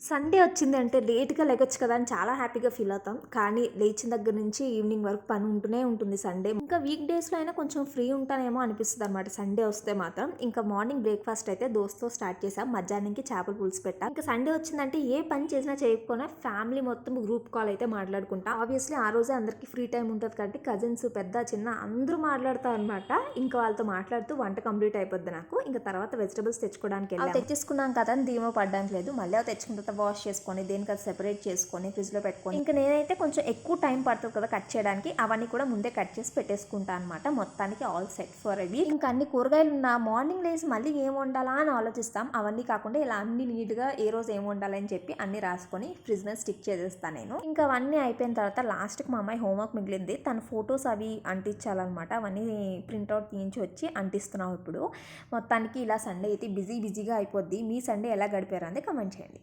Sunday వచ్చింది అంటే లేట్‌గా లెగొచ్చు కదా అని చాలా హ్యాపీగా ఫీల్ అవుతాం. కానీ లేచిన దగ్గర నుంచి ఈవినింగ్ వరకు పని ఉంటూనే ఉంటుంది సండే. ఇంకా వీక్ డేస్‌లో అయినా కొంచెం ఫ్రీ ఉంటానేమో అనిపిస్తదనమాట సండే వస్తే మాత్రం. ఇంకా మార్నింగ్ బ్రేక్‌ఫాస్ట్ అయితే దోసతో స్టార్ట్ చేశాం. మధ్యాహ్నానికి చేపల పులుసు పెట్టాం. ఇంకా సండే వచ్చిందంటే ఏ పని చేసినా చేయకపోయినా ఫ్యామిలీ మొత్తం గ్రూప్ కాల్ అయితే మాట్లాడుకుంటాం. ఆబ్వియస్లీ ఆ రోజే అందరికీ ఫ్రీ టైమ్ ఉంటది కాబట్టి కజిన్స్ పెద్ద, చిన్న అందరూ మాట్లాడతారనమాట. ఇంకా వాళ్ళతో మాట్లాడుతూ వంట కంప్లీట్ అయిపోద్ది నాకు. ఇంకా తర్వాత వెజిటబుల్స్ తెచ్చుకోవడానికి వెళ్ళాము. అవి తెచ్చేసుకున్నాం కదా అని ధీమా పడడానికి లేదు. మళ్ళీ అవి తెచ్చుకున్న తర్వాత వాష్ చేసుకొని దేనికి అది సెపరేట్ చేసుకొని ఫ్రిడ్జ్లో పెట్టుకొని ఇంకా నేనైతే కొంచెం ఎక్కువ టైం పడుతుంది కదా కట్ చేయడానికి, అవన్నీ కూడా ముందే కట్ చేసి పెట్టేసుకుంటాను అనమాట. మొత్తానికి all set for a week. ఇంకా అన్ని కూరగాయలు ఉన్న మార్నింగ్ లేసి మళ్ళీ ఏం వండాలా అని ఆలోచిస్తాం. అవన్నీ కాకుండా ఇలా అన్ని నీట్గా ఏ రోజు ఏం వండాలని చెప్పి అన్ని రాసుకొని ఫ్రిడ్జ్ మీద స్టిక్ చేసేస్తాను నేను. ఇంకా అవన్నీ అయిపోయిన తర్వాత లాస్ట్కి మా అమ్మాయి హోంవర్క్ మిగిలింది, తన ఫొటోస్ అవి అంటించాలన్నమాట. అవన్నీ ప్రింట్అవుట్ తీయించి వచ్చి అంటిస్తున్నాం ఇప్పుడు. మొత్తానికి ఇలా సండే అయితే బిజీగా అయిపోద్ది. మీ సండే ఎలా గడిపారు అంది కమెంట్ చేయండి.